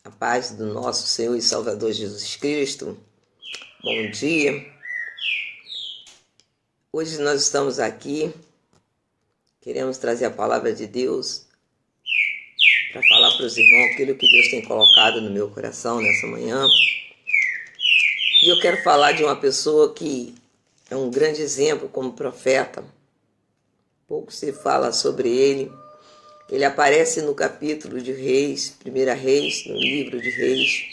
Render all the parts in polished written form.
A paz do nosso Senhor e Salvador Jesus Cristo. Bom dia. Hoje nós estamos aqui, queremos trazer a palavra de Deus para falar para os irmãos aquilo que Deus tem colocado no meu coração nessa manhã. E eu quero falar de uma pessoa que é um grande exemplo como profeta. Pouco se fala sobre ele. Ele aparece no capítulo de Reis, 1 Reis, no livro de Reis.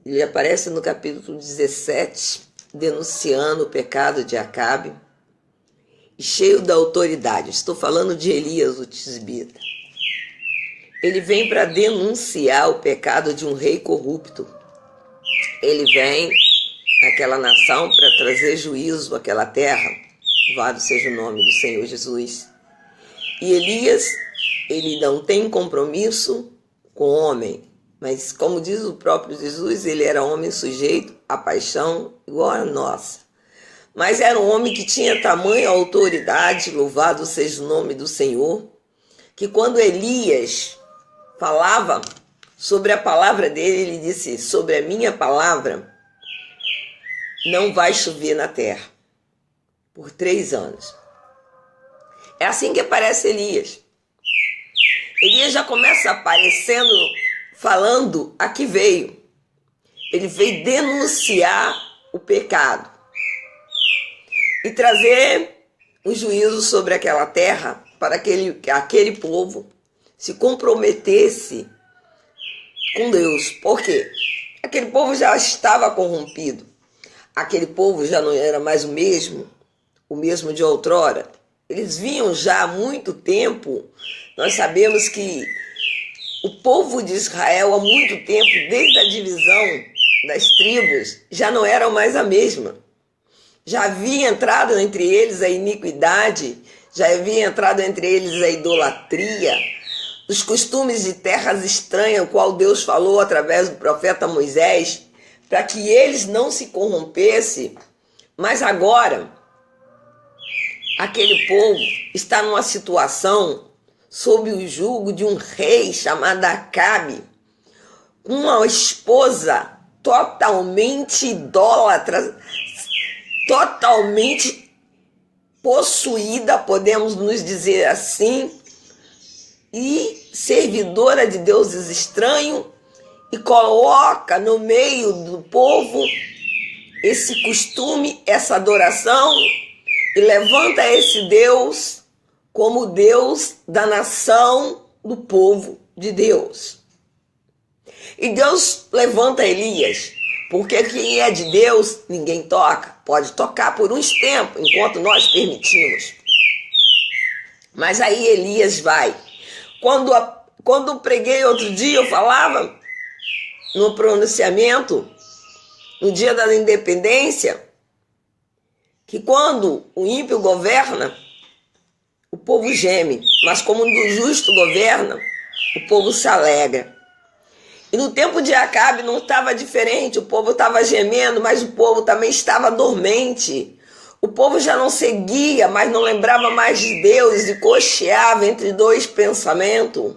Ele aparece no capítulo 17, denunciando o pecado de Acabe, e cheio da autoridade. Estou falando de Elias, o tisbita. Ele vem para denunciar o pecado de um rei corrupto. Ele vem àquela nação para trazer juízo àquela terra. Louvado seja o nome do Senhor Jesus. E Elias, ele não tem compromisso com o homem, mas como diz o próprio Jesus, ele era homem sujeito à paixão igual a nossa. Mas era um homem que tinha tamanha autoridade, louvado seja o nome do Senhor, que quando Elias falava sobre a palavra dele, ele disse: sobre a minha palavra não vai chover na terra por 3 anos. É assim que aparece Elias. Elias já começa aparecendo, falando a que veio. Ele veio denunciar o pecado e trazer um juízo sobre aquela terra para que aquele povo se comprometesse com Deus. Por quê? Aquele povo já estava corrompido. Aquele povo já não era mais o mesmo de outrora. Eles vinham já há muito tempo. Nós sabemos que o povo de Israel, há muito tempo, desde a divisão das tribos, já não era mais a mesma. Já havia entrado entre eles a iniquidade, já havia entrado entre eles a idolatria, os costumes de terras estranhas, o qual Deus falou através do profeta Moisés, para que eles não se corrompessem. Mas agora, aquele povo está numa situação sob o jugo de um rei chamado Acabe, com uma esposa totalmente idólatra, totalmente possuída, podemos nos dizer assim, e servidora de deuses estranhos, e coloca no meio do povo esse costume, essa adoração, e levanta esse Deus como Deus da nação do povo de Deus. E Deus levanta Elias, porque quem é de Deus, ninguém toca. Pode tocar por uns tempos, enquanto nós permitimos. Mas aí Elias vai. Quando preguei outro dia, eu falava no pronunciamento, no dia da independência, que quando o ímpio governa, o povo geme, mas como o justo governa, o povo se alegra. E no tempo de Acabe não estava diferente, o povo estava gemendo, mas o povo também estava dormente. O povo já não seguia, mas não lembrava mais de Deus e cocheava entre dois pensamentos.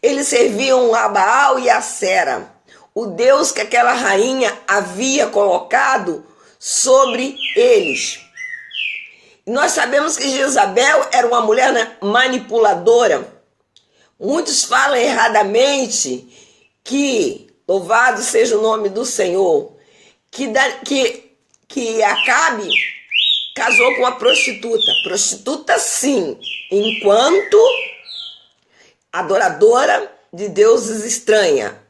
Eles serviam a Baal e a Sera, o Deus que aquela rainha havia colocado sobre eles. E nós sabemos que Jezabel era uma mulher manipuladora. Muitos falam erradamente que, louvado seja o nome do Senhor, que Acabe casou com uma prostituta. Prostituta sim, enquanto adoradora de deuses estranha.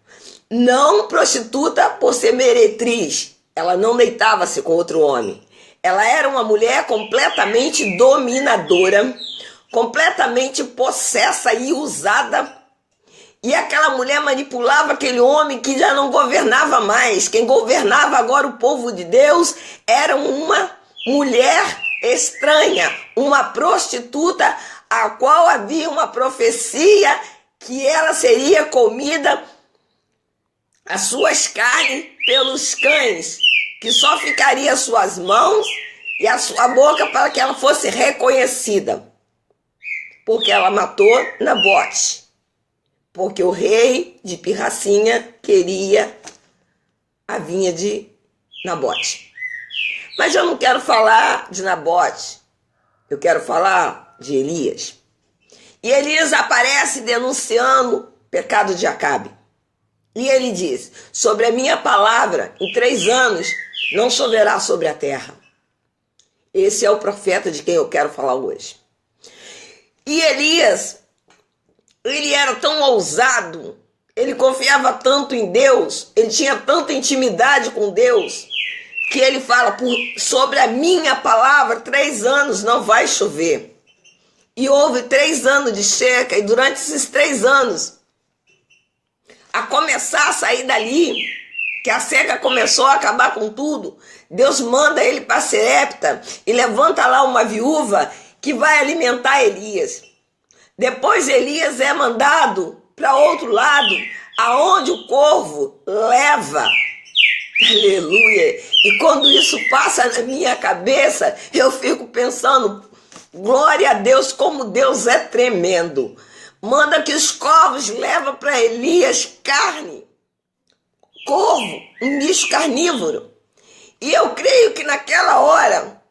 Não prostituta por ser meretriz. Ela não deitava-se com outro homem. Ela era uma mulher completamente dominadora, completamente possessa e usada. E aquela mulher manipulava aquele homem que já não governava mais. Quem governava agora o povo de Deus era uma mulher estranha, uma prostituta, a qual havia uma profecia que ela seria comida, as suas carnes, pelos cães, que só ficaria as suas mãos e a sua boca para que ela fosse reconhecida. Porque ela matou Nabote. porque o rei de Pirracinha queria a vinha de Nabote. Mas eu não quero falar de Nabote, eu quero falar de Elias. E Elias aparece denunciando o pecado de Acabe. E ele diz: sobre a minha palavra, em 3 anos, não choverá sobre a terra. Esse é o profeta de quem eu quero falar hoje. E Elias, ele era tão ousado, ele confiava tanto em Deus, ele tinha tanta intimidade com Deus, que ele fala: sobre a minha palavra, 3 anos não vai chover. E houve 3 anos de seca, e durante esses 3 anos, a começar a sair dali, que a seca começou a acabar com tudo, Deus manda ele para Serepta e levanta lá uma viúva que vai alimentar Elias. Depois Elias é mandado para outro lado, aonde o corvo leva. Aleluia! E quando isso passa na minha cabeça, eu fico pensando: glória a Deus, como Deus é tremendo. Manda que os corvos levem para Elias carne. Corvo, um bicho carnívoro. E eu creio que naquela hora,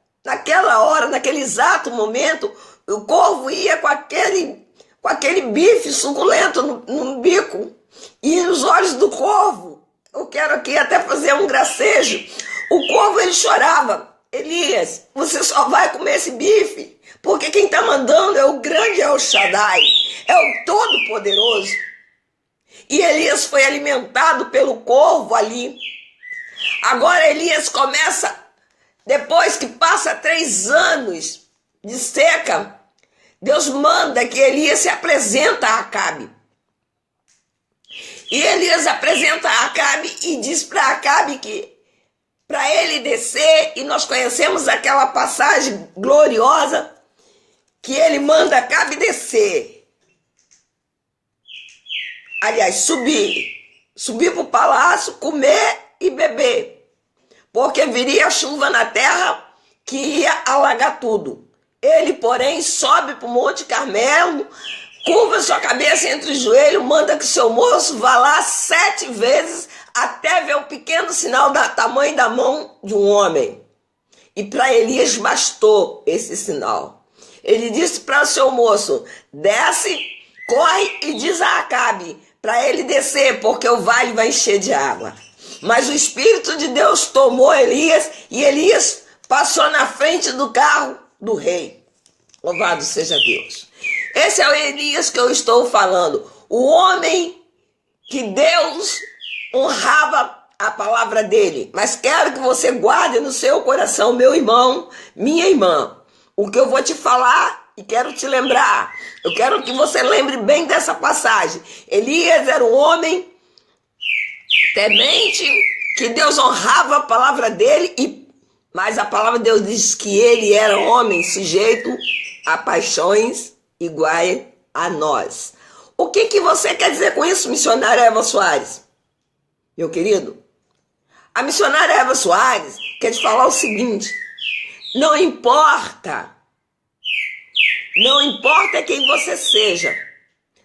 naquele exato momento, o corvo ia com aquele bife suculento no bico. E nos olhos do corvo, eu quero aqui até fazer um gracejo, o corvo ele chorava: Elias, você só vai comer esse bife porque quem está mandando é o grande El Shaddai, é o Todo-Poderoso. E Elias foi alimentado pelo corvo ali. Agora Elias começa, depois que passa 3 anos de seca, Deus manda que Elias se apresenta a Acabe. E Elias apresenta a Acabe e diz para Acabe que para ele descer, e nós conhecemos aquela passagem gloriosa, que ele manda Acabe descer. Aliás, subir para o palácio, comer e beber, porque viria chuva na terra que ia alagar tudo. Ele, porém, sobe para o Monte Carmelo, curva sua cabeça entre os joelhos, manda que seu moço vá lá 7 vezes até ver o pequeno sinal do tamanho da mão de um homem. E para Elias bastou esse sinal. Ele disse para o seu moço: desce, corre e diz a Acabe para ele descer, porque o vale vai encher de água. Mas o Espírito de Deus tomou Elias e Elias passou na frente do carro do rei. Louvado seja Deus. Esse é o Elias que eu estou falando. O homem que Deus honrava a palavra dele. Mas quero que você guarde no seu coração, meu irmão, minha irmã, o que eu vou te falar e quero te lembrar. Eu quero que você lembre bem dessa passagem. Elias era um homem temente, que Deus honrava a palavra dele, mas a palavra de Deus diz que ele era homem sujeito a paixões iguais a nós. O que você quer dizer com isso, missionária Eva Soares? Meu querido, a missionária Eva Soares quer te falar o seguinte: não importa quem você seja,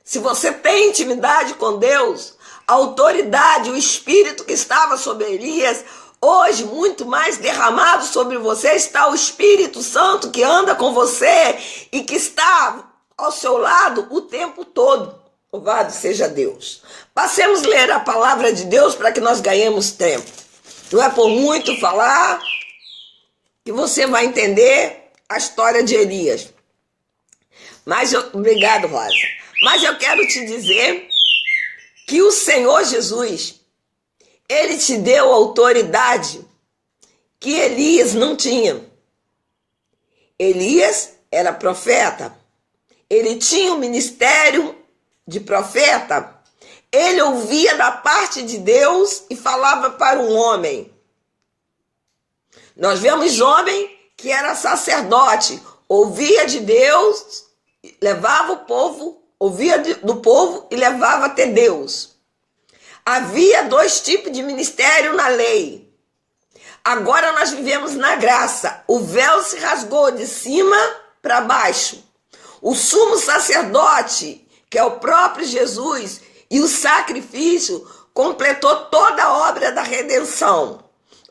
se você tem intimidade com Deus, a autoridade, o Espírito que estava sobre Elias, hoje muito mais derramado sobre você está o Espírito Santo que anda com você e que está ao seu lado o tempo todo. Louvado seja Deus. Passemos a ler a palavra de Deus para que nós ganhemos tempo. Não é por muito falar que você vai entender a história de Elias. Obrigado, Rosa. Mas eu quero te dizer que o Senhor Jesus, ele te deu autoridade que Elias não tinha. Elias era profeta. Ele tinha o ministério de profeta. Ele ouvia da parte de Deus e falava para um homem. Nós vemos homem que era sacerdote, ouvia de Deus, levava o povo, ouvia do povo e levava até Deus. Havia 2 tipos de ministério na lei. Agora nós vivemos na graça. O véu se rasgou de cima para baixo. O sumo sacerdote, que é o próprio Jesus, e o sacrifício completou toda a obra da redenção.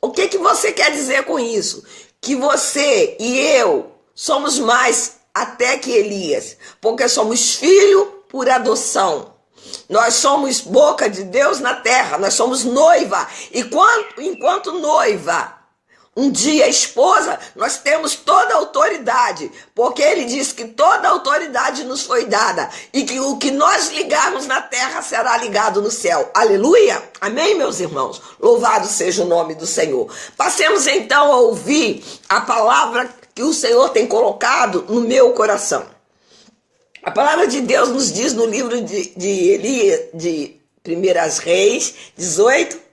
O que você quer dizer com isso? Que você e eu somos mais até que Elias, porque somos filho por adoção. Nós somos boca de Deus na terra, nós somos noiva. E enquanto noiva, um dia esposa, nós temos toda a autoridade, porque ele diz que toda a autoridade nos foi dada e que o que nós ligarmos na terra será ligado no céu. Aleluia? Amém, meus irmãos? Louvado seja o nome do Senhor. Passemos então a ouvir a palavra que o Senhor tem colocado no meu coração. A palavra de Deus nos diz no livro de Elias, de 1 Reis 18.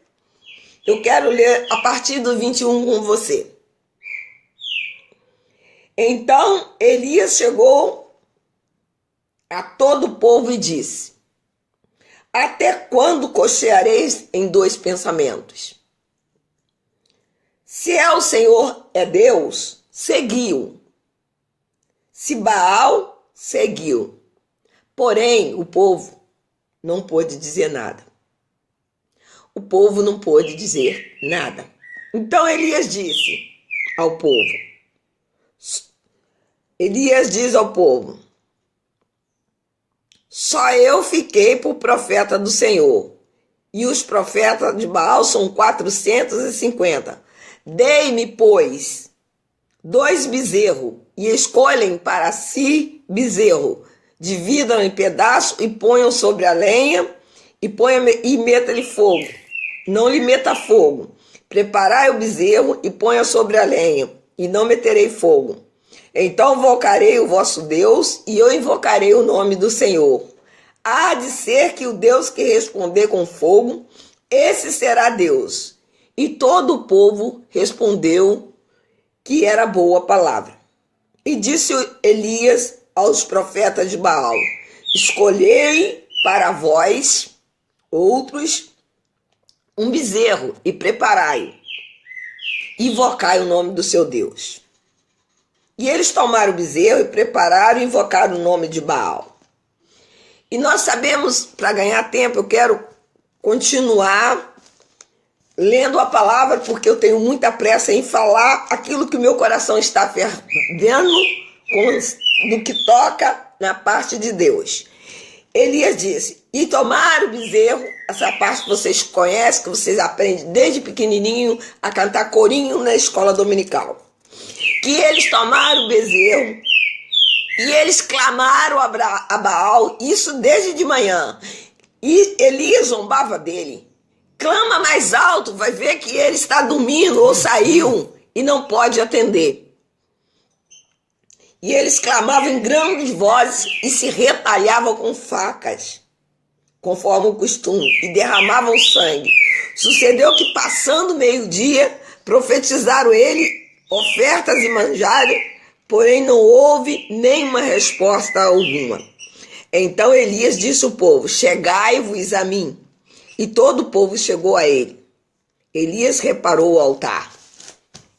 Eu quero ler a partir do 21 com você. Então Elias chegou a todo o povo e disse: até quando cocheareis em dois pensamentos? Se é o Senhor é Deus, seguiu. Se Baal, seguiu. Porém, o povo não pôde dizer nada. O povo não pôde dizer nada. Então Elias disse ao povo. Elias diz ao povo: só eu fiquei por profeta do Senhor, e os profetas de Baal são 450. Dei-me, pois, 2 bezerros, e escolhem para si bezerro. Dividam em pedaços e ponham sobre a lenha, e meta-lhe fogo. Não lhe meta fogo. Preparai o bezerro e ponha sobre a lenha, e não meterei fogo. Então invocarei o vosso Deus, e eu invocarei o nome do Senhor. Há de ser que o Deus que responder com fogo, esse será Deus. E todo o povo respondeu que era boa palavra. E disse Elias aos profetas de Baal: escolhei para vós outros um bezerro e preparai, invocai o nome do seu Deus. E eles tomaram o bezerro e prepararam e invocaram o nome de Baal. E nós sabemos, para ganhar tempo, eu quero continuar lendo a palavra, porque eu tenho muita pressa em falar aquilo que o meu coração está fervendo no que toca na parte de Deus. Elias disse: e tomaram o bezerro, essa parte que vocês conhecem, que vocês aprendem desde pequenininho a cantar corinho na escola dominical. Que eles tomaram o bezerro e eles clamaram a Baal, isso desde de manhã. E Elias zombava dele. Clama mais alto, vai ver que ele está dormindo ou saiu e não pode atender. E eles clamavam em grandes vozes e se retalhavam com facas, conforme o costume, e derramavam sangue. Sucedeu que, passando meio-dia, profetizaram ele ofertas e manjares, porém não houve nenhuma resposta alguma. Então Elias disse ao povo: chegai-vos a mim. E todo o povo chegou a ele. Elias reparou o altar.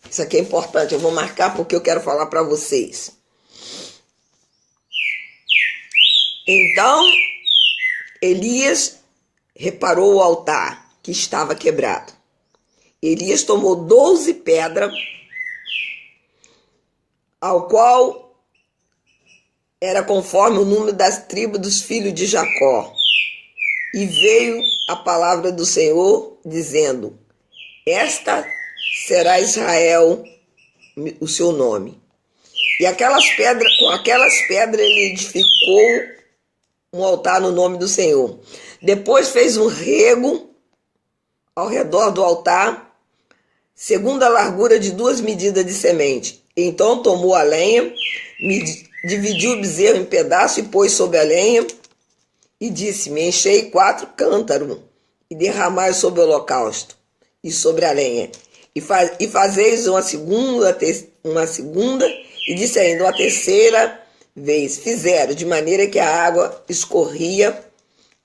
Isso aqui é importante, eu vou marcar porque eu quero falar para vocês. Então, Elias reparou o altar que estava quebrado. Elias tomou 12 pedras, ao qual era conforme o número das tribos dos filhos de Jacó. E veio a palavra do Senhor, dizendo: esta será Israel, o seu nome. E com aquelas pedras ele edificou um altar no nome do Senhor. Depois fez um rego ao redor do altar, segundo a largura de 2 medidas de semente. Então tomou a lenha, dividiu o bezerro em pedaços e pôs sobre a lenha, e disse-me: enchei 4 cântaros e derramai sobre o holocausto e sobre a lenha. E fazeis uma segunda, e disse ainda uma terceira vez. Fizeram, de maneira que a água escorria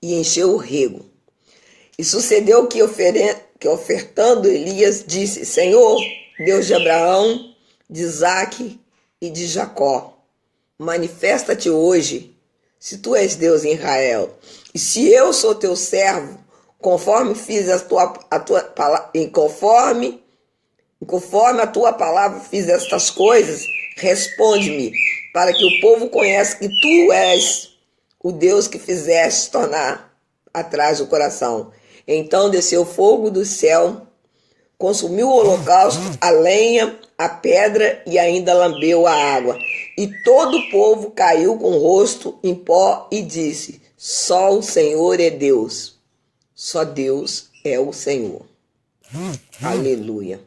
e encheu o rego. E sucedeu que ofertando Elias, disse: Senhor, Deus de Abraão, de Isaque e de Jacó, manifesta-te hoje se tu és Deus em Israel, e se eu sou teu servo, conforme fiz conforme a tua palavra fiz estas coisas, responde-me, para que o povo conheça que tu és o Deus que fizeste tornar atrás o coração. Então desceu fogo do céu, consumiu o holocausto, a lenha, a pedra e ainda lambeu a água. E todo o povo caiu com o rosto em pó e disse: só o Senhor é Deus. Só Deus é o Senhor. Aleluia.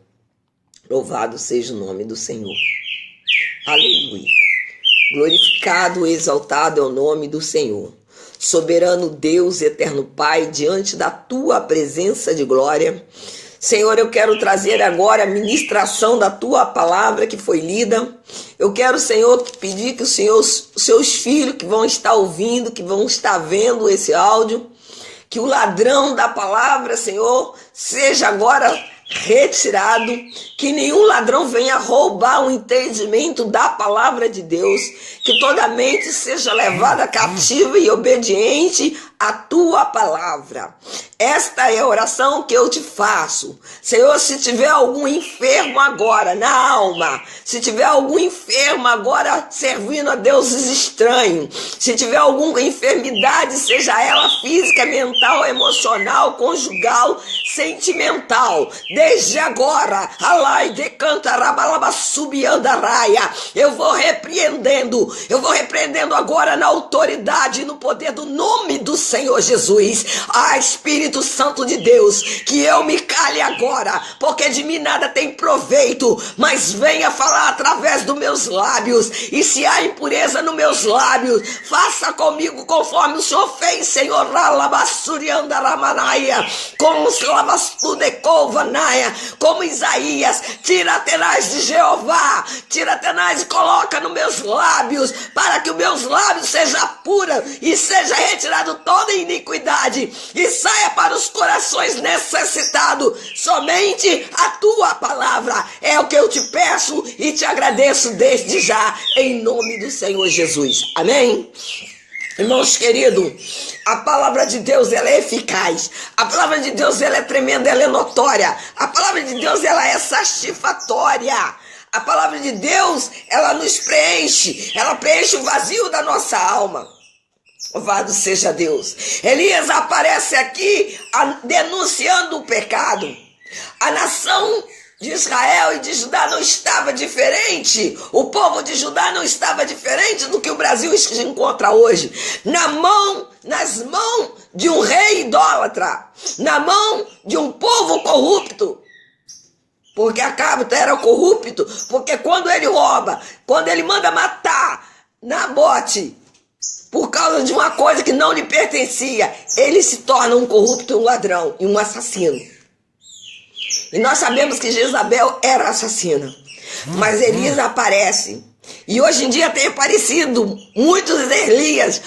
Louvado seja o nome do Senhor. Aleluia. Glorificado e exaltado é o nome do Senhor. Soberano Deus, eterno Pai, diante da tua presença de glória. Senhor, eu quero trazer agora a ministração da tua palavra que foi lida. Eu quero, Senhor, pedir que os seus filhos que vão estar ouvindo, que vão estar vendo esse áudio, que o ladrão da palavra, Senhor, seja agora retirado, que nenhum ladrão venha roubar o entendimento da palavra de Deus, que toda mente seja levada cativa e obediente à tua palavra. Esta é a oração que eu te faço. Senhor, se tiver algum enfermo agora na alma, se tiver algum enfermo agora servindo a deuses estranhos, se tiver alguma enfermidade, seja ela física, mental, emocional, conjugal, sentimental, desde agora, alai decanta rabalaba subiandaraia, eu vou repreendendo agora na autoridade e no poder do nome do Senhor Jesus. Espírito Santo de Deus, que eu me cale agora, porque de mim nada tem proveito, mas venha falar através dos meus lábios, e se há impureza nos meus lábios, faça comigo conforme o Senhor fez, Senhor, como Isaías, tira tenaz de Jeová, tira tenaz e coloca nos meus lábios, para que os meus lábios sejam puros e seja retirado toda iniquidade, e saia para os corações necessitados somente a tua palavra. É o que eu te peço e te agradeço desde já, em nome do Senhor Jesus. Amém? Irmãos queridos, a palavra de Deus, ela é eficaz. A palavra de Deus, ela é tremenda, ela é notória. A palavra de Deus, ela é satisfatória. A palavra de Deus, ela nos preenche. Ela preenche o vazio da nossa alma. Louvado seja Deus. Elias aparece aqui denunciando o pecado. A nação de Israel e de Judá não estava diferente. O povo de Judá não estava diferente do que o Brasil se encontra hoje. Nas mãos de um rei idólatra. Na mão de um povo corrupto. Porque Acabe era corrupto. Porque quando ele rouba, quando ele manda matar Nabote, por causa de uma coisa que não lhe pertencia, ele se torna um corrupto, um ladrão e um assassino. E nós sabemos que Jezabel era assassina. Mas Elias aparece. E hoje em dia tem aparecido muitos Elias,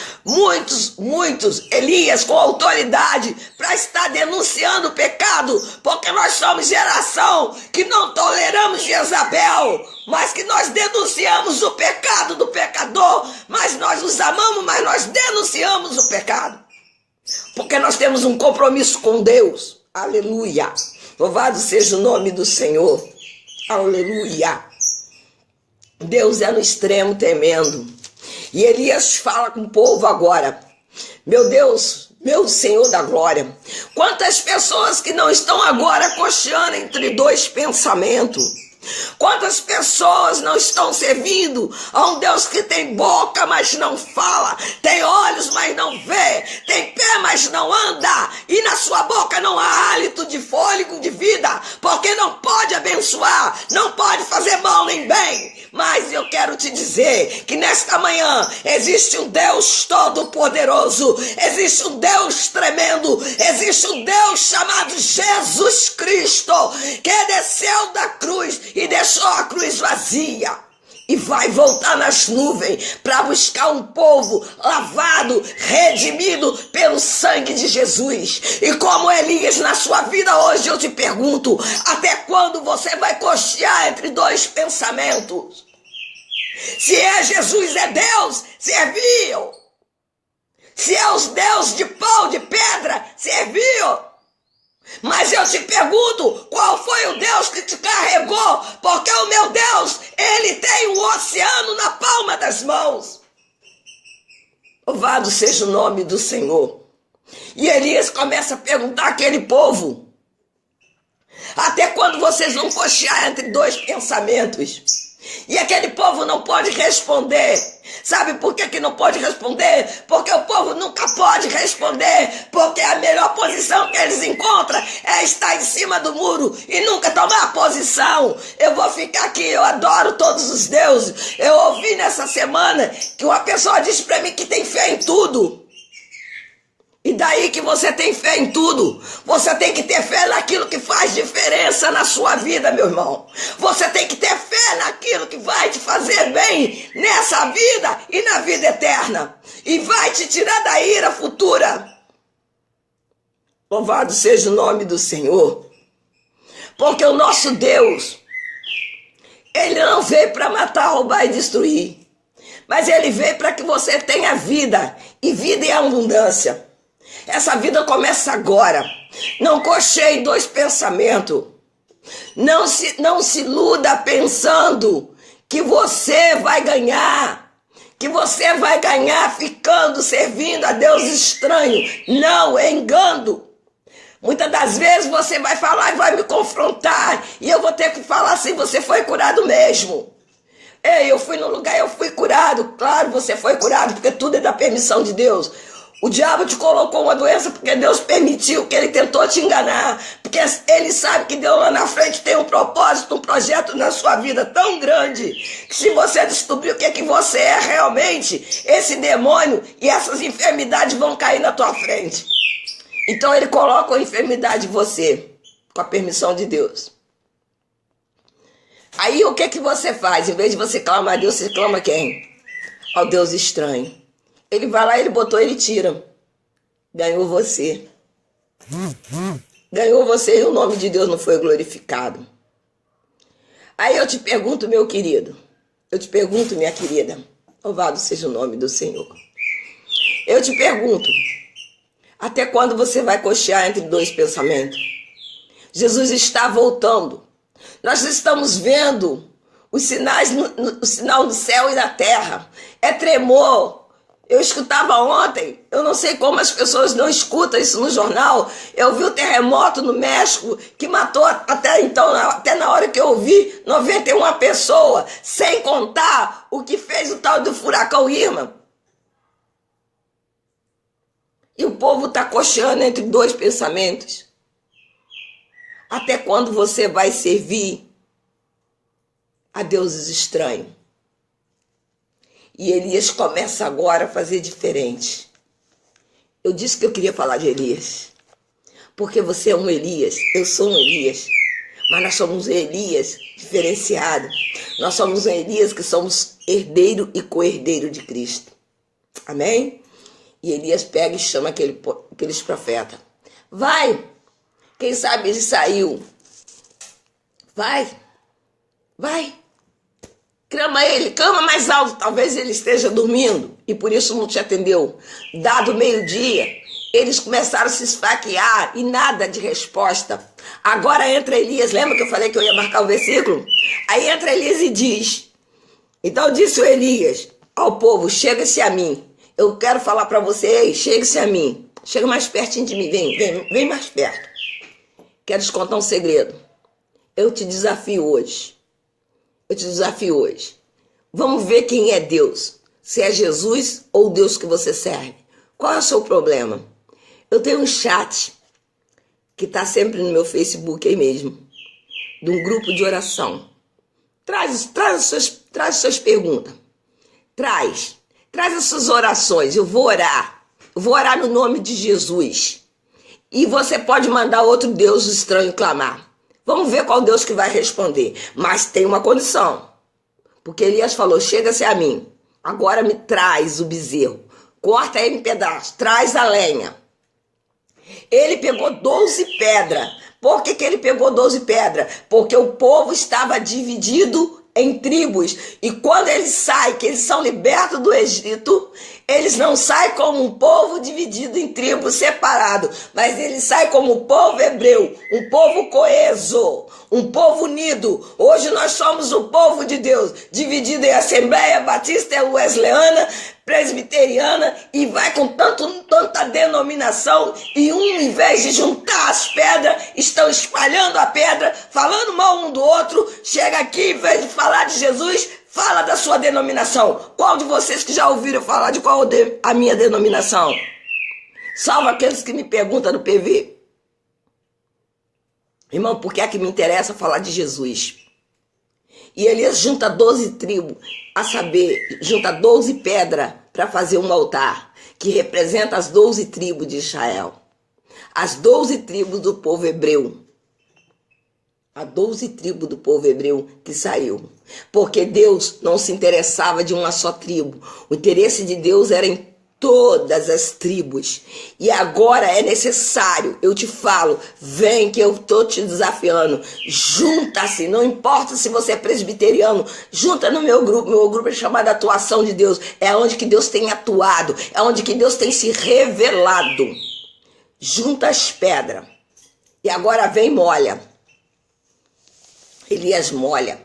muitos Elias com autoridade para estar denunciando o pecado, porque nós somos geração que não toleramos Jezabel, mas que nós denunciamos o pecado do pecador, mas nós os amamos, mas nós denunciamos o pecado, porque nós temos um compromisso com Deus. Aleluia! Louvado seja o nome do Senhor. Aleluia! Deus é no extremo tremendo. E Elias fala com o povo agora. Meu Deus, meu Senhor da glória, quantas pessoas que não estão agora cocheando entre dois pensamentos. Quantas pessoas não estão servindo a um Deus que tem boca, mas não fala, tem olhos, mas não vê, tem pé, mas não anda, e na sua boca não há hálito de fôlego de vida, porque não pode abençoar, não pode fazer mal nem bem. Mas eu quero te dizer que nesta manhã existe um Deus todo-poderoso, existe um Deus tremendo, existe um Deus chamado Jesus Cristo, que desceu da cruz e deixou a cruz vazia. E vai voltar nas nuvens para buscar um povo lavado, redimido pelo sangue de Jesus. E como Elias na sua vida hoje, eu te pergunto, até quando você vai cochear entre dois pensamentos? Se é Jesus, é Deus, serviu. se é os deuses de pau, de pedra, serviam. Mas eu te pergunto, qual foi o Deus que te carregou? Porque o meu Deus, ele tem um oceano na palma das mãos. Louvado seja o nome do Senhor. E Elias começa a perguntar àquele povo: até quando vocês vão cochear entre dois pensamentos? E aquele povo não pode responder. Sabe por que não pode responder? Porque o povo nunca pode responder. Porque a melhor posição que eles encontram é estar em cima do muro e nunca tomar posição. Eu vou ficar aqui, eu adoro todos os deuses. Eu ouvi nessa semana que uma pessoa disse para mim que tem fé em tudo. E daí que você tem fé em tudo. Você tem que ter fé naquilo que faz diferença na sua vida, meu irmão. Você tem que ter fé naquilo que vai te fazer bem nessa vida e na vida eterna. E vai te tirar da ira futura. Louvado seja o nome do Senhor. Porque o nosso Deus, ele não veio para matar, roubar e destruir. Mas ele veio para que você tenha vida. E vida em abundância. Essa vida começa agora. Não cocheie dois pensamentos. Não se iluda pensando que você vai ganhar. Que você vai ganhar ficando, servindo a Deus estranho. Não, é engano. Muitas das vezes você vai falar e vai me confrontar. E eu vou ter que falar assim, você foi curado mesmo. Ei, eu fui no lugar, eu fui curado. Claro, você foi curado, porque tudo é da permissão de Deus. O diabo te colocou uma doença porque Deus permitiu, que ele tentou te enganar. Porque ele sabe que Deus lá na frente tem um propósito, um projeto na sua vida tão grande, que se você descobrir o que é que você é realmente, esse demônio e essas enfermidades vão cair na tua frente. Então ele coloca a enfermidade em você, com a permissão de Deus. Aí o que é que você faz? Em vez de você clamar a Deus, você clama quem? Ao Deus estranho. Ele vai lá, ele botou, ele tira. Ganhou você. Ganhou você e o nome de Deus não foi glorificado. Aí eu te pergunto, meu querido. Eu te pergunto, minha querida. Louvado seja o nome do Senhor. Eu te pergunto. Até quando você vai cochear entre dois pensamentos? Jesus está voltando. Nós estamos vendo os sinais, o sinal do céu e da terra. É tremor. Eu escutava ontem, eu não sei como as pessoas não escutam isso no jornal. Eu vi o terremoto no México que matou até então, até na hora que eu ouvi, 91 pessoas, sem contar o que fez o tal do furacão Irma. E o povo está cocheando entre dois pensamentos. Até quando você vai servir a deuses estranhos? E Elias começa agora a fazer diferente. Eu disse que eu queria falar de Elias. Porque você é um Elias, eu sou um Elias. Mas nós somos um Elias diferenciado. Nós somos um Elias que somos herdeiro e co-herdeiro de Cristo. Amém? E Elias pega e chama aqueles profetas. Vai! Quem sabe ele saiu. Vai! Clama ele, clama mais alto. Talvez ele esteja dormindo e por isso não te atendeu. Dado meio-dia, eles começaram a se esfaquear e nada de resposta. Agora entra Elias. Lembra que eu falei que eu ia marcar o versículo? Aí entra Elias e diz. Então disse o Elias ao povo, chega-se a mim. Eu quero falar para vocês, chegue-se a mim. Chega mais pertinho de mim, vem mais perto. Quero te contar um segredo. Eu te desafio hoje. Vamos ver quem é Deus. Se é Jesus ou o Deus que você serve. Qual é o seu problema? Eu tenho um chat que está sempre no meu Facebook aí mesmo. De um grupo de oração. Traz as suas perguntas. Traz as suas orações. Eu vou orar. Eu vou orar no nome de Jesus. E você pode mandar outro Deus estranho clamar. Vamos ver qual Deus que vai responder. Mas tem uma condição. Porque Elias falou, chega-se a mim. Agora me traz o bezerro. Corta ele em pedaços. Traz a lenha. Ele pegou 12 pedras. Por que ele pegou 12 pedras? Porque o povo estava dividido em tribos. E quando eles saem, que eles são libertos do Egito, eles não saem como um povo dividido em tribos separados, mas eles saem como o povo hebreu, um povo coeso, um povo unido. Hoje nós somos o povo de Deus, dividido em Assembleia Batista Wesleyana, Presbiteriana, e vai com tanta denominação, e um, em vez de juntar as pedras, estão espalhando a pedra, falando mal um do outro. Chega aqui, em vez de falar de Jesus, fala da sua denominação. Qual de vocês que já ouviram falar de qual a minha denominação? Salvo aqueles que me perguntam no PV. Irmão, por que é que me interessa falar de Jesus? E Elias junta 12 tribos, a saber, junta 12 pedras para fazer um altar, que representa as 12 tribos de Israel. As 12 tribos do povo hebreu. As 12 tribos do povo hebreu que saiu. Porque Deus não se interessava de uma só tribo. O interesse de Deus era em todas as tribos. E agora é necessário, eu te falo, vem que eu tô te desafiando. Junta-se, não importa se você é presbiteriano, junta no meu grupo é chamado Atuação de Deus. É onde que Deus tem atuado, é onde que Deus tem se revelado. Junta as pedras. E agora vem e molha. Elias molha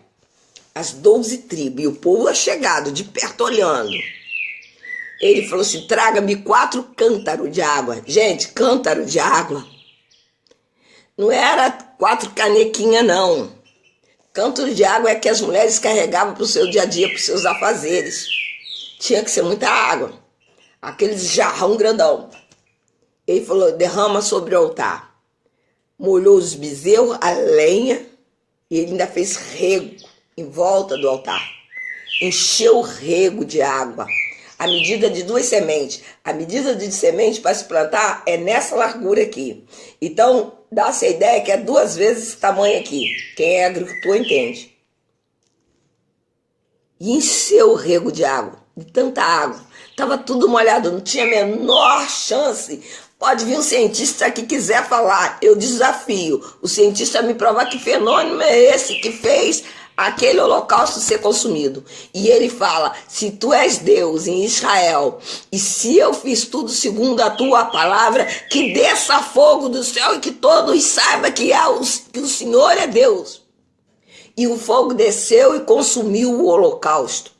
as 12 tribos, e o povo é chegado, de perto olhando. Ele falou assim, traga-me 4 cântaros de água. Gente, cântaro de água não era 4 canequinhas, não. Cântaro de água é que as mulheres carregavam para o seu dia a dia, para os seus afazeres. Tinha que ser muita água. Aqueles jarrão grandão. Ele falou, derrama sobre o altar. Molhou os bezerros, a lenha, e ele ainda fez rego em volta do altar. Encheu o rego de água. A medida de 2 sementes. A medida de semente para se plantar é nessa largura aqui. Então, dá-se a ideia que é 2 vezes esse tamanho aqui. Quem é agricultor entende. E encheu o rego de água, de tanta água. Estava tudo molhado, não tinha a menor chance. Pode vir um cientista que quiser falar, eu desafio. O cientista me provar que fenômeno é esse que fez aquele holocausto ser consumido. E ele fala, se tu és Deus em Israel, e se eu fiz tudo segundo a tua palavra, que desça fogo do céu e que todos saibam que o Senhor é Deus. E o fogo desceu e consumiu o holocausto.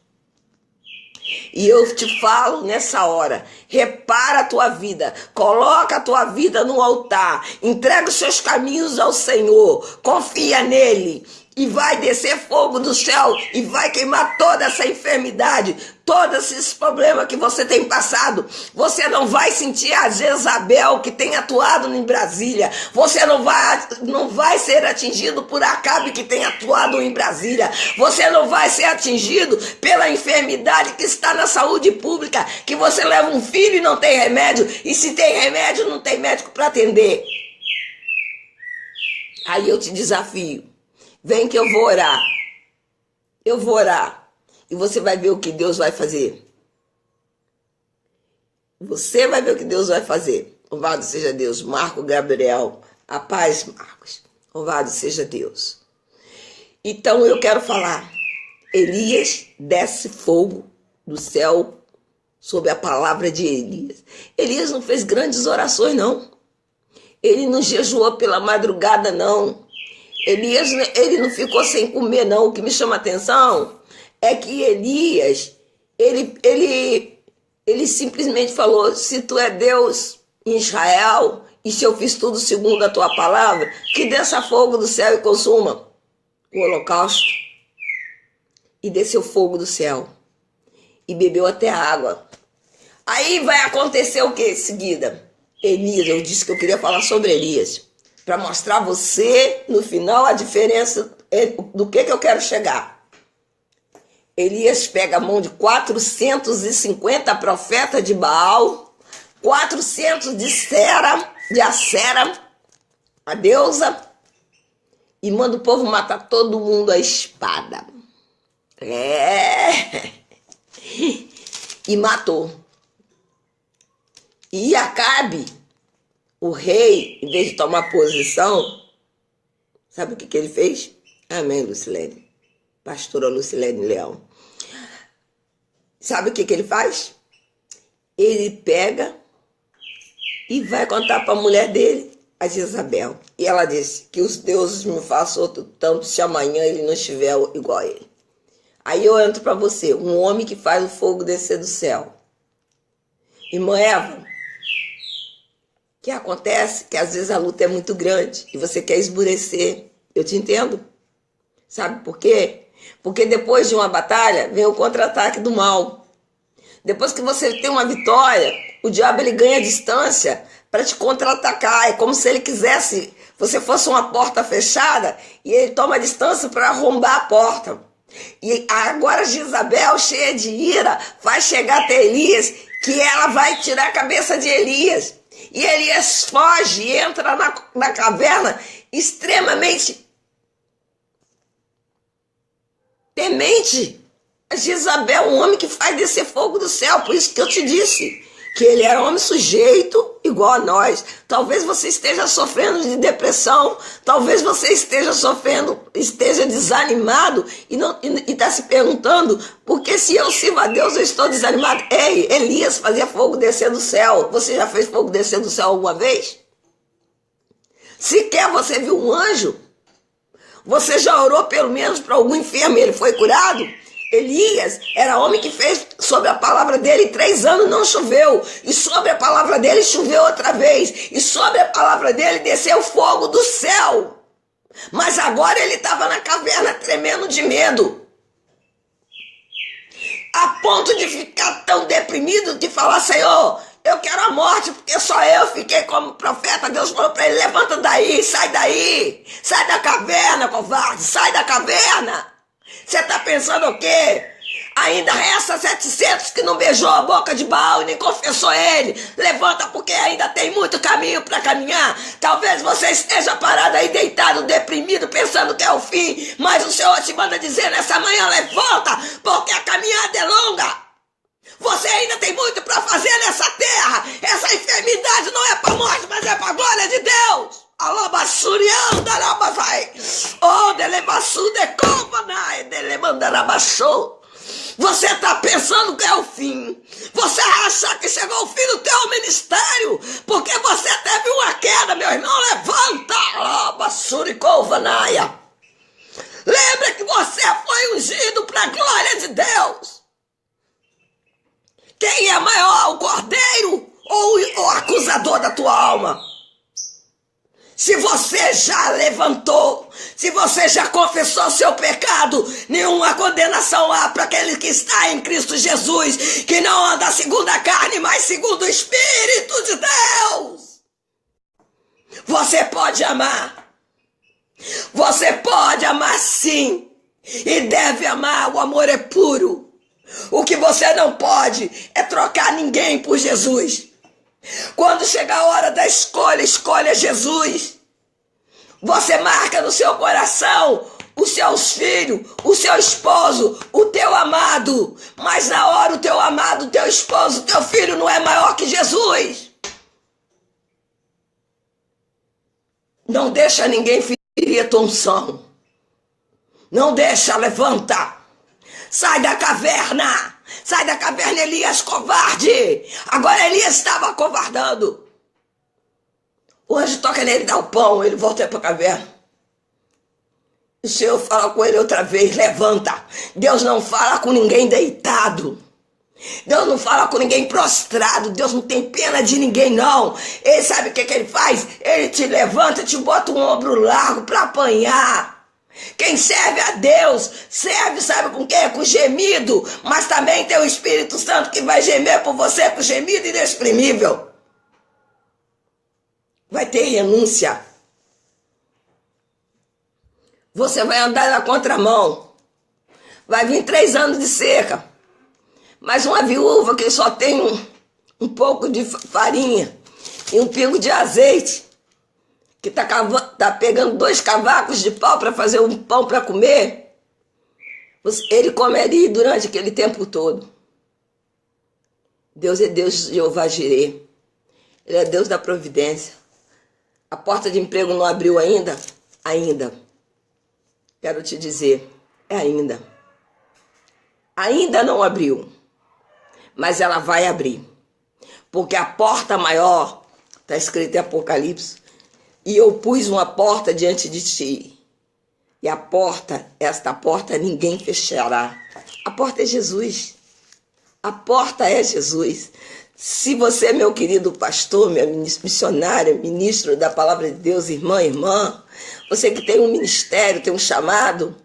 E eu te falo nessa hora, repara a tua vida, coloca a tua vida no altar, entrega os seus caminhos ao Senhor, confia nele. E vai descer fogo do céu e vai queimar toda essa enfermidade, todos esses problemas que você tem passado. Você não vai sentir a Jezabel que tem atuado em Brasília. Você não vai ser atingido por Acabe que tem atuado em Brasília. Você não vai ser atingido pela enfermidade que está na saúde pública, que você leva um filho e não tem remédio. E se tem remédio, não tem médico para atender. Aí eu te desafio. Vem que eu vou orar. Eu vou orar. E você vai ver o que Deus vai fazer. Você vai ver o que Deus vai fazer. Louvado seja Deus. Marco Gabriel. A paz, Marcos. Louvado seja Deus. Então eu quero falar. Elias desce fogo do céu sob a palavra de Elias. Elias não fez grandes orações, não. Ele não jejuou pela madrugada, não. Elias, ele não ficou sem comer, não. O que me chama a atenção é que Elias, ele simplesmente falou, se tu é Deus em Israel, e se eu fiz tudo segundo a tua palavra, que desça fogo do céu e consuma o holocausto. E desceu fogo do céu. E bebeu até a água. Aí vai acontecer o que em seguida? Elias, eu disse que eu queria falar sobre Elias. Para mostrar a você, no final, a diferença do que eu quero chegar. Elias pega a mão de 450 profetas de Baal, 400 de Acera, a deusa, e manda o povo matar todo mundo à espada. E matou. E Acabe, o rei, em vez de tomar posição, sabe o que ele fez? Amém, Lucilene. pastora Lucilene Leão. Sabe o que ele faz? Ele pega e vai contar para a mulher dele, a Jezabel. E ela disse que os deuses me façam outro tanto se amanhã ele não estiver igual a ele. Aí eu entro para você, um homem que faz o fogo descer do céu. Irmã Eva, o que acontece? Que às vezes a luta é muito grande e você quer esmurecer. Eu te entendo. Sabe por quê? Porque depois de uma batalha vem o contra-ataque do mal. Depois que você tem uma vitória, o diabo ele ganha distância para te contra-atacar. É como se ele quisesse, você fosse uma porta fechada e ele toma distância para arrombar a porta. E agora Jezabel, cheia de ira, vai chegar até Elias, que ela vai tirar a cabeça de Elias. E Elias foge e entra na caverna extremamente temente. Jezabel, um homem que faz descer fogo do céu. Por isso que eu te disse que ele era um homem sujeito igual a nós. Talvez você esteja sofrendo de depressão, talvez você esteja desanimado e está se perguntando por que se eu sirvo a Deus eu estou desanimado. Ei, Elias fazia fogo descer do céu. Você já fez fogo descer do céu alguma vez? Sequer você viu um anjo? Você já orou pelo menos para algum enfermo e ele foi curado? Elias era homem que fez sobre a palavra dele 3 anos não choveu, e sobre a palavra dele choveu outra vez, e sobre a palavra dele desceu fogo do céu. Mas agora ele estava na caverna tremendo de medo, a ponto de ficar tão deprimido de falar: Senhor, eu quero a morte, porque só eu fiquei como profeta. Deus falou para ele: levanta daí, sai da caverna, covarde, sai da caverna. Você está pensando o quê? Ainda resta 700 que não beijou a boca de Baal e nem confessou ele. Levanta, porque ainda tem muito caminho para caminhar. Talvez você esteja parado aí, deitado, deprimido, pensando que é o fim. Mas o Senhor te manda dizer nessa manhã: levanta, porque a caminhada é longa. Você ainda tem muito para fazer nessa terra. Essa enfermidade não é para morte, mas é para a glória de Deus. Alabassurião, darabasai. Oh, delebaçu, decovanai, delemandarabachou. Você está pensando que é o fim. Você acha que chegou o fim do teu ministério, porque você teve uma queda, meu irmão. Levanta, alabassuricovanaia. Lembra que você foi ungido para a glória de Deus. Quem é maior, o cordeiro ou o acusador da tua alma? Se você já levantou, se você já confessou seu pecado, nenhuma condenação há para aquele que está em Cristo Jesus, que não anda segundo a carne, mas segundo o Espírito de Deus. Você pode amar. Você pode amar sim. E deve amar. O amor é puro. O que você não pode é trocar ninguém por Jesus. Quando chega a hora da escolha, escolha Jesus. Você marca no seu coração os seus filhos, o seu esposo, o teu amado. Mas na hora o teu amado, o teu esposo, o teu filho não é maior que Jesus. Não deixa ninguém ferir a tua unção. Não deixa, levanta. Sai da caverna. Sai da caverna, Elias, covarde. Agora Elias estava covardando. O anjo toca nele, dá o pão, ele volta para a caverna. O Senhor fala com ele outra vez: levanta. Deus não fala com ninguém deitado. Deus não fala com ninguém prostrado. Deus não tem pena de ninguém, não. Ele sabe o que ele faz? Ele te levanta, te bota um ombro largo para apanhar. Quem serve a Deus, serve, sabe com quê? Com gemido. Mas também tem o Espírito Santo que vai gemer por você com gemido inexprimível. Vai ter renúncia. Você vai andar na contramão. Vai vir 3 anos de seca. Mas uma viúva que só tem um pouco de farinha e um pingo de azeite, que tá pegando 2 cavacos de pau para fazer um pão para comer, ele comeria durante aquele tempo todo. Deus é Deus de Jeová Jirê. Ele é Deus da providência. A porta de emprego não abriu ainda? Ainda. Quero te dizer, é ainda. Ainda não abriu, mas ela vai abrir. Porque a porta maior, está escrito em Apocalipse, e eu pus uma porta diante de ti. E a porta, esta porta ninguém fechará. A porta é Jesus. A porta é Jesus. Se você, meu querido pastor, meu missionário, ministro da palavra de Deus, irmã, você que tem um ministério, tem um chamado,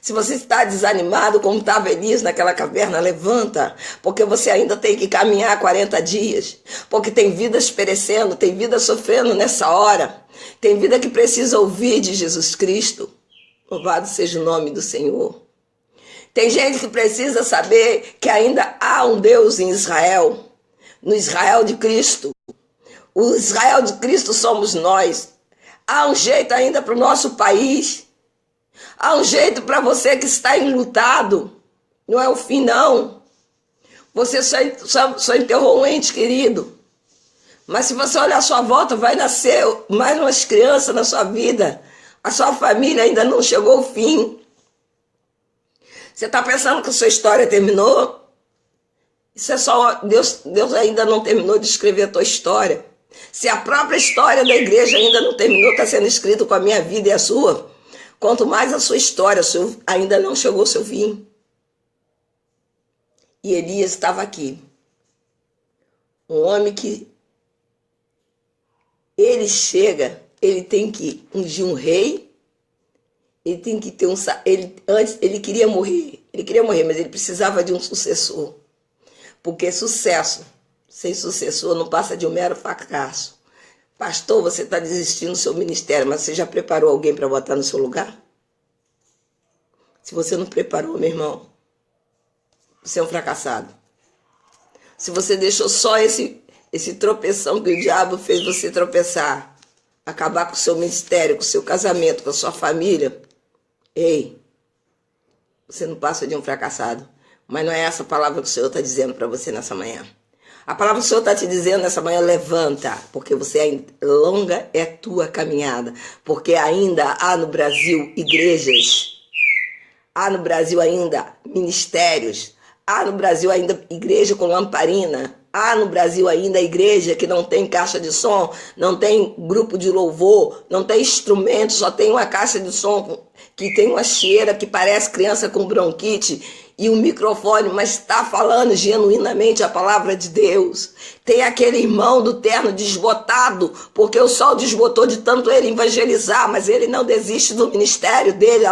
se você está desanimado, como estava Elias naquela caverna, levanta, porque você ainda tem que caminhar 40 dias, porque tem vidas perecendo, tem vidas sofrendo nessa hora, tem vida que precisa ouvir de Jesus Cristo. Louvado seja o nome do Senhor. Tem gente que precisa saber que ainda há um Deus em Israel, no Israel de Cristo. O Israel de Cristo somos nós. Há um jeito ainda para o nosso país. Há um jeito para você que está enlutado. Não é o fim, não. Você só enterrou um ente querido. Mas se você olhar à sua volta, vai nascer mais umas crianças na sua vida. A sua família ainda não chegou ao fim. Você está pensando que a sua história terminou? Isso é só Deus ainda não terminou de escrever a tua história. Se a própria história da igreja ainda não terminou, está sendo escrito com a minha vida e a sua, quanto mais a sua história, ainda não chegou ao seu fim. E Elias estava aqui. Um homem que ele chega, ele tem que ungir um rei, ele tem que ter antes ele queria morrer, mas ele precisava de um sucessor. Porque sucesso sem sucessor não passa de um mero fracasso. Pastor, você está desistindo do seu ministério, mas você já preparou alguém para botar no seu lugar? Se você não preparou, meu irmão, você é um fracassado. Se você deixou só esse tropeção que o diabo fez você tropeçar, acabar com o seu ministério, com o seu casamento, com a sua família, ei, você não passa de um fracassado. Mas não é essa palavra que o Senhor está dizendo para você nessa manhã. A palavra que o Senhor está te dizendo nessa manhã, levanta, porque longa é a tua caminhada. Porque ainda há no Brasil igrejas, há no Brasil ainda ministérios, há no Brasil ainda igreja com lamparina, há no Brasil ainda igreja que não tem caixa de som, não tem grupo de louvor, não tem instrumento, só tem uma caixa de som que tem uma cheira que parece criança com bronquite e um microfone, mas está falando genuinamente a palavra de Deus. Tem aquele irmão do terno desbotado, porque o sol desbotou de tanto ele evangelizar, mas ele não desiste do ministério dele.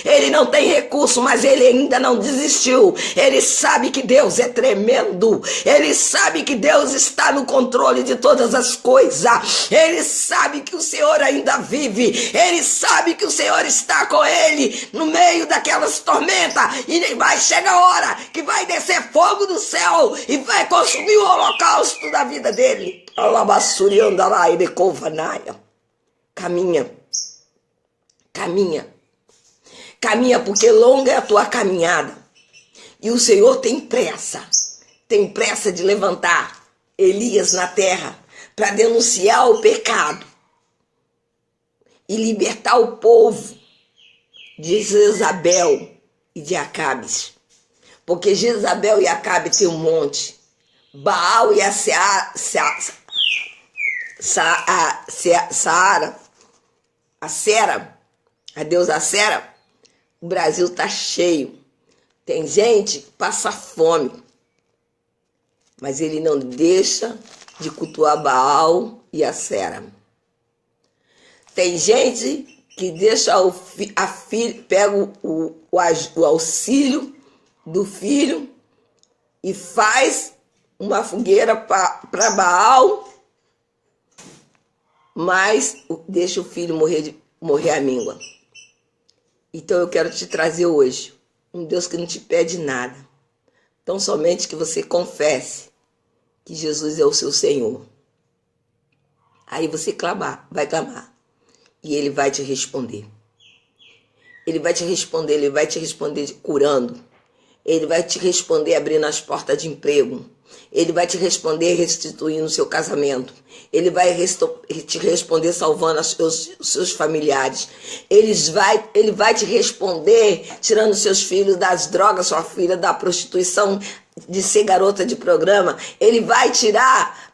Ele não tem recurso, mas ele ainda não desistiu. Ele sabe que Deus é tremendo. Ele sabe que Deus está no controle de todas as coisas. Ele sabe que o Senhor ainda vive. Ele sabe que o Senhor está com ele no meio daquelas tormentas, e vai chegar a hora que vai descer fogo do céu e vai consumir o holocausto da vida dele. Caminha, porque longa é a tua caminhada, e o Senhor tem pressa de levantar Elias na terra para denunciar o pecado e libertar o povo de Jezabel e de Acabes. Porque Jezabel e Acabe tem um monte. Baal e a Sera, a deusa Sera, o Brasil está cheio. Tem gente que passa fome, mas ele não deixa de cultuar Baal e a Sera. Tem gente que deixa pega o auxílio do filho e faz uma fogueira para Baal, mas deixa o filho morrer à míngua. Então eu quero te trazer hoje um Deus que não te pede nada, tão somente que você confesse que Jesus é o seu Senhor. Aí você vai clamar. E ele vai te responder. Ele vai te responder curando. Ele vai te responder abrindo as portas de emprego. Ele vai te responder restituindo o seu casamento. Ele vai te responder salvando os seus familiares. Ele vai te responder tirando seus filhos das drogas, sua filha da prostituição, de ser garota de programa. Ele vai tirar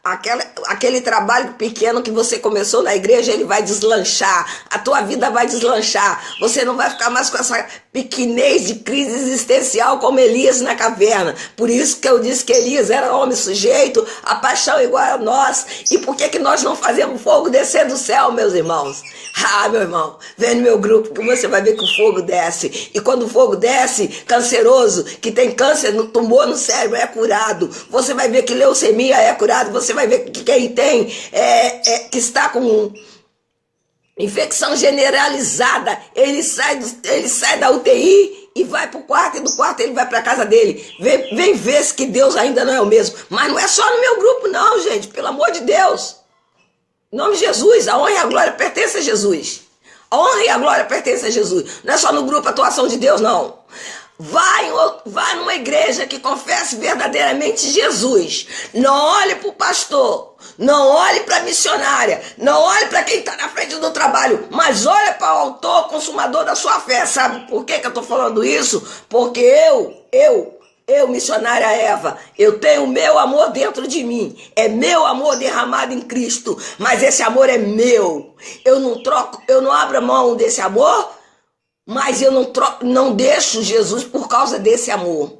aquele trabalho pequeno que você começou na igreja, ele vai deslanchar. A tua vida vai deslanchar. Você não vai ficar mais com essa pequenez de crise existencial como Elias na caverna. Por isso que eu disse que Elias era homem sujeito a paixão igual a nós. E por que nós não fazemos fogo descer do céu, meus irmãos? Ah, meu irmão, vem no meu grupo que você vai ver que o fogo desce. E quando o fogo desce, canceroso, que tem câncer, tumor no cérebro, é curado. Você vai ver que leucemia é curado. Você vai ver que quem tem, que está com infecção generalizada, ele sai da UTI e vai para o quarto, e do quarto ele vai para a casa dele. Vem ver se que Deus ainda não é o mesmo. Mas não é só no meu grupo não, gente, pelo amor de Deus. Em nome de Jesus, a honra e a glória pertencem a Jesus. A honra e a glória pertencem a Jesus. Não é só no grupo Atuação de Deus, não. Vai numa igreja que confesse verdadeiramente Jesus. Não olhe para o pastor. Não olhe para a missionária. Não olhe para quem está na frente do trabalho. Mas olhe para o autor, consumador da sua fé. Sabe por que eu estou falando isso? Porque eu, missionária Eva, eu tenho o meu amor dentro de mim. É meu amor derramado em Cristo. Mas esse amor é meu. Eu não troco, eu não abro mão desse amor. Mas eu não deixo Jesus por causa desse amor.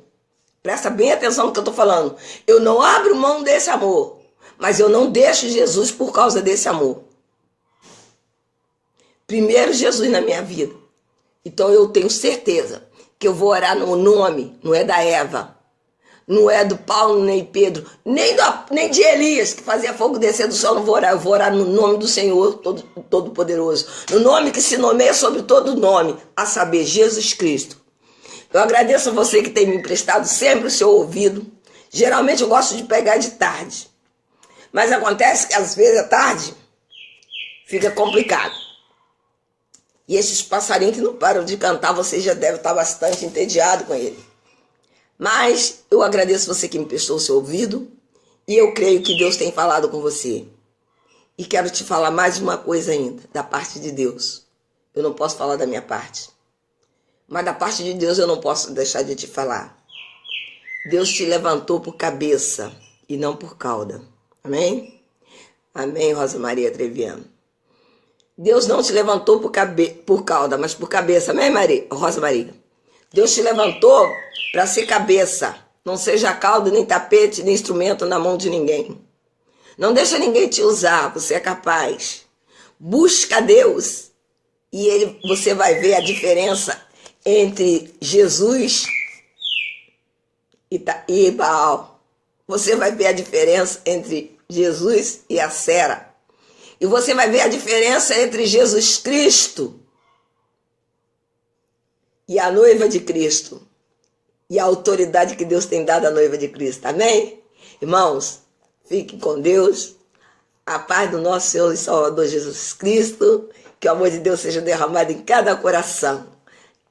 Presta bem atenção no que eu estou falando. Eu não abro mão desse amor. Mas eu não deixo Jesus por causa desse amor. Primeiro Jesus na minha vida. Então eu tenho certeza que eu vou orar no nome, não é da Eva, não é do Paulo nem Pedro, nem de Elias, que fazia fogo descer do céu. Não vou orar, eu vou orar no nome do Senhor Todo-Poderoso, no nome que se nomeia sobre todo nome, a saber, Jesus Cristo. Eu agradeço a você que tem me emprestado sempre o seu ouvido. Geralmente eu gosto de pegar de tarde, mas acontece que às vezes à tarde fica complicado. E esses passarinhos que não param de cantar, você já deve estar bastante entediado com ele. Mas eu agradeço você que me prestou o seu ouvido e eu creio que Deus tem falado com você. E quero te falar mais uma coisa ainda, da parte de Deus. Eu não posso falar da minha parte. Mas da parte de Deus eu não posso deixar de te falar. Deus te levantou por cabeça e não por cauda. Amém? Amém, Rosa Maria Treviano. Deus não te levantou por cauda, mas por cabeça. Amém, Rosa Maria? Deus te levantou para ser cabeça. Não seja cauda, nem tapete, nem instrumento na mão de ninguém. Não deixa ninguém te usar, você é capaz. Busca Deus e você vai ver a diferença entre Jesus e Baal. Você vai ver a diferença entre Jesus e a Sera. E você vai ver a diferença entre Jesus Cristo e a noiva de Cristo. E a autoridade que Deus tem dado à noiva de Cristo. Amém? Irmãos, fiquem com Deus. A paz do nosso Senhor e Salvador Jesus Cristo. Que o amor de Deus seja derramado em cada coração.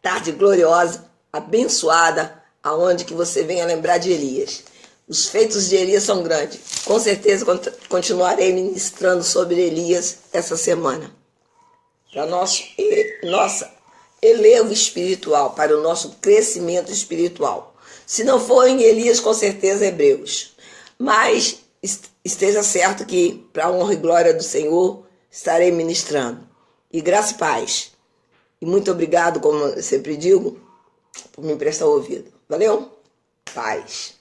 Tarde gloriosa, abençoada, aonde que você venha lembrar de Elias. Os feitos de Elias são grandes. Com certeza continuarei ministrando sobre Elias essa semana. Para nosso elevo espiritual, para o nosso crescimento espiritual. Se não for em Elias, com certeza Hebreus. Mas esteja certo que, para a honra e glória do Senhor, estarei ministrando. E graça e paz. E muito obrigado, como eu sempre digo, por me emprestar o ouvido. Valeu? Paz.